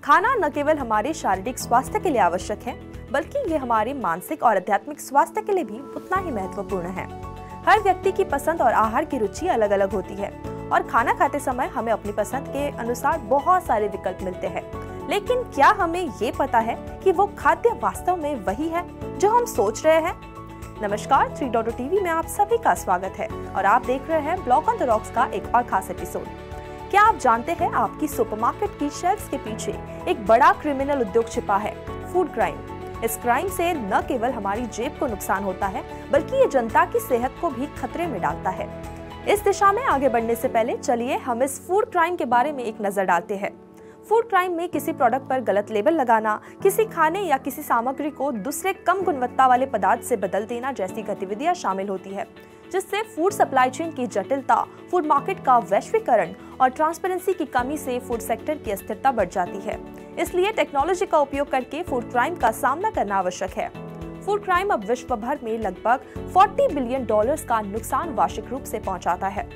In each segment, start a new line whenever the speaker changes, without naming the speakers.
खाना न केवल हमारे शारीरिक स्वास्थ्य के लिए आवश्यक है, बल्कि ये हमारे मानसिक और आध्यात्मिक स्वास्थ्य के लिए भी उतना ही महत्वपूर्ण है। हर व्यक्ति की पसंद और आहार की रुचि अलग अलग होती है और खाना खाते समय हमें अपनी पसंद के अनुसार बहुत सारे विकल्प मिलते हैं। लेकिन क्या हमें ये पता है कि वो खाद्य वास्तव में वही है जो हम सोच रहे हैं? नमस्कार, 3 टीवी में आप सभी का स्वागत है और आप देख रहे हैं ब्लॉग ऑन द रॉक्स का एक और खास एपिसोड। क्या आप जानते हैं आपकी सुपरमार्केट की शेल्फ्स के पीछे एक बड़ा क्रिमिनल उद्योग छिपा है, फूड क्राइम। इस क्राइम से न केवल हमारी जेब को नुकसान होता है, बल्कि ये जनता की सेहत को भी खतरे में डालता है। इस दिशा में आगे बढ़ने से पहले चलिए हम इस फूड क्राइम के बारे में एक नजर डालते हैं। फूड क्राइम में किसी प्रोडक्ट पर गलत लेबल लगाना, किसी खाने या किसी सामग्री को दूसरे कम गुणवत्ता वाले पदार्थ से बदल देना जैसी गतिविधियां शामिल होती है, जिससे फूड सप्लाई चेन की जटिलता, फूड मार्केट का वैश्वीकरण और ट्रांसपेरेंसी की कमी से फूड सेक्टर की अस्थिरता बढ़ जाती है। इसलिए टेक्नोलॉजी का उपयोग करके फूड क्राइम का सामना करना आवश्यक है। फूड क्राइम अब विश्व भर में लगभग $40 बिलियन का नुकसान वार्षिक रूप से पहुंचाता है।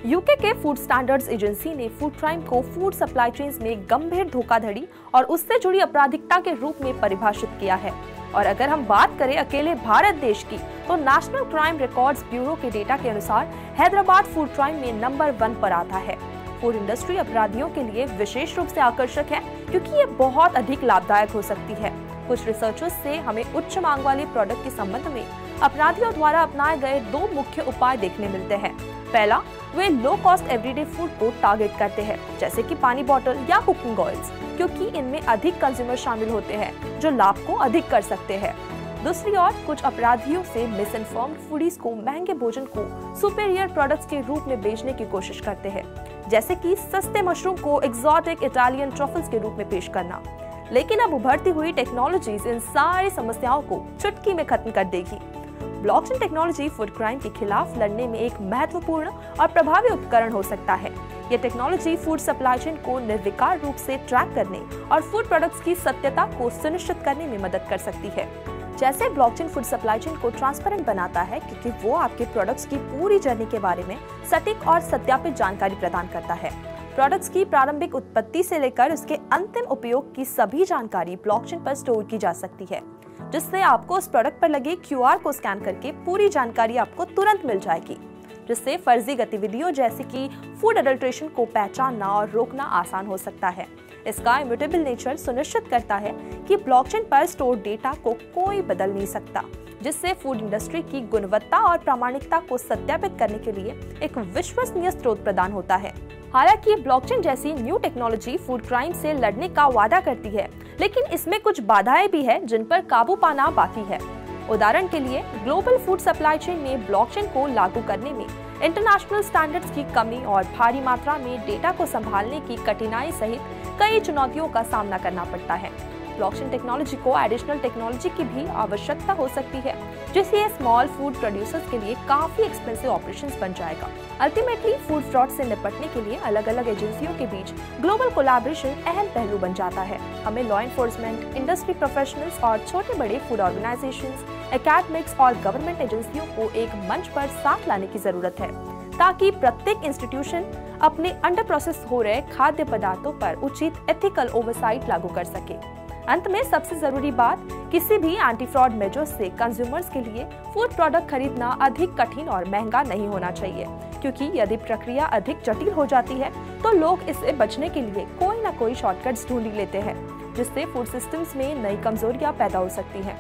यूके के फूड स्टैंडर्ड्स एजेंसी ने फूड क्राइम को फूड सप्लाई चेन्स में गंभीर धोखाधड़ी और उससे जुड़ी आपराधिकता के रूप में परिभाषित किया है। और अगर हम बात करें अकेले भारत देश की, तो नेशनल क्राइम रिकॉर्ड्स ब्यूरो के डेटा के अनुसार हैदराबाद फूड क्राइम में नंबर 1 पर आता है। फूड इंडस्ट्री अपराधियों के लिए विशेष रूप से आकर्षक है क्योंकि ये बहुत अधिक लाभदायक हो सकती है। कुछ रिसर्चर्स से हमें उच्च मांग वाले प्रोडक्ट के संबंध में अपराधियों द्वारा अपनाए गए 2 मुख्य उपाय देखने मिलते हैं। पहला, वे लो कॉस्ट एवरीडे फूड को टारगेट करते हैं, जैसे कि पानी बोतल या कुकिंग ऑयल्स, क्योंकि इनमें अधिक कंज्यूमर शामिल होते हैं जो लाभ को अधिक कर सकते हैं। दूसरी ओर, कुछ अपराधियों से मिसइन्फॉर्म्ड फूडीज को महंगे भोजन को सुपीरियर प्रोडक्ट्स के रूप में बेचने की कोशिश करते हैं, जैसे कि सस्ते मशरूम को एक्सोटिक इटालियन ट्रफल्स के रूप में पेश करना। लेकिन अब उभरती हुई टेक्नोलॉजीज इन सारी समस्याओं को चुटकी में खत्म कर देगी। ब्लॉकचेन टेक्नोलॉजी फूड क्राइम के खिलाफ लड़ने में एक महत्वपूर्ण और प्रभावी उपकरण हो सकता है। यह टेक्नोलॉजी फूड सप्लाई चेन को निर्विकार रूप से ट्रैक करने और फूड प्रोडक्ट्स की सत्यता को सुनिश्चित करने में मदद कर सकती है। जैसे ब्लॉकचेन फूड सप्लाई चेन को ट्रांसपेरेंट बनाता है, क्योंकि वो आपके प्रोडक्ट्स की पूरी जर्नी के बारे में सटीक और सत्यापित जानकारी प्रदान करता है। प्रोडक्ट्स की प्रारंभिक उत्पत्ति से लेकर उसके अंतिम उपयोग की सभी जानकारी ब्लॉकचेन पर स्टोर की जा सकती है, जिससे आपको उस प्रोडक्ट पर लगे QR को स्कैन करके पूरी जानकारी आपको तुरंत मिल जाएगी, जिससे फर्जी गतिविधियों जैसे कि फूड अडल्ट्रेशन को पहचानना और रोकना आसान हो सकता है। इसका इम्यूटेबल नेचर सुनिश्चित करता है कि ब्लॉकचेन पर स्टोर डेटा को कोई बदल नहीं सकता, जिससे फूड इंडस्ट्री की गुणवत्ता और प्रामाणिकता को सत्यापित करने के लिए एक विश्वसनीय स्रोत प्रदान होता है। हालांकि ब्लॉकचेन जैसी न्यू टेक्नोलॉजी फूड क्राइम से लड़ने का वादा करती है, लेकिन इसमें कुछ बाधाएं भी है जिन पर काबू पाना बाकी है। उदाहरण के लिए, ग्लोबल फूड सप्लाई चेन में ब्लॉकचेन को लागू करने में इंटरनेशनल स्टैंडर्ड्स की कमी और भारी मात्रा में डेटा को संभालने की कठिनाई सहित कई चुनौतियों का सामना करना पड़ता है। ब्लॉकचेन टेक्नोलॉजी को एडिशनल टेक्नोलॉजी की भी आवश्यकता हो सकती है, जिससे स्मॉल फूड प्रोड्यूसर्स के लिए काफी एक्सपेंसिव ऑपरेशंस बन जाएगा। अल्टीमेटली फूड फ्रॉड से निपटने के लिए अलग अलग एजेंसियों के बीच ग्लोबल कोलैबोरेशन अहम पहलू बन जाता है। हमें लॉ एनफोर्समेंट, इंडस्ट्री प्रोफेशनल्स और छोटे बड़े फूड ऑर्गेनाइजेशंस, एकेडमिक्स और गवर्नमेंट एजेंसियों को एक मंच पर साथ लाने की जरूरत है, ताकि प्रत्येक इंस्टीट्यूशन अपने अंडर प्रोसेस हो रहे खाद्य पदार्थों पर उचित एथिकल ओवरसाइट लागू कर सके। अंत में सबसे जरूरी बात, किसी भी एंटी फ्रॉड मेजर्स से कंज्यूमर्स के लिए फूड प्रोडक्ट खरीदना अधिक कठिन और महंगा नहीं होना चाहिए, क्योंकि यदि प्रक्रिया अधिक जटिल हो जाती है तो लोग इससे बचने के लिए कोई ना कोई शॉर्टकट्स ढूंढ ही लेते हैं, जिससे फूड सिस्टम्स में नई कमजोरियां पैदा हो सकती हैं।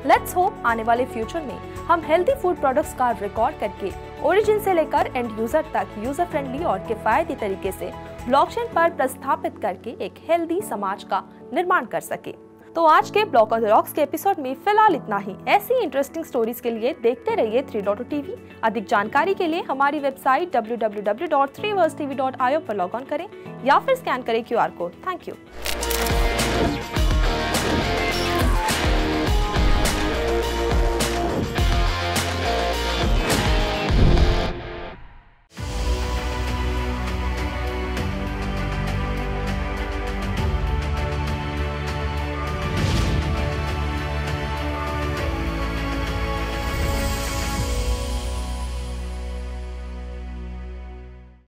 लेट्स होप आने वाले फ्यूचर में हम हेल्दी फूड प्रोडक्ट्स का रिकॉर्ड करके ओरिजिन से लेकर एंड यूजर तक यूजर फ्रेंडली और किफायती तरीके से ब्लॉकचेन पर प्रस्थापित करके एक हेल्दी समाज का निर्माण कर सके। तो आज के ब्लॉग ऑन द रॉक्स के एपिसोड में फिलहाल इतना ही। ऐसी इंटरेस्टिंग स्टोरीज के लिए देखते रहिए 3 टीवी। अधिक जानकारी के लिए हमारी वेबसाइट www.3versetv.io पर लॉग ऑन करें या फिर स्कैन करें QR कोड। Thank you.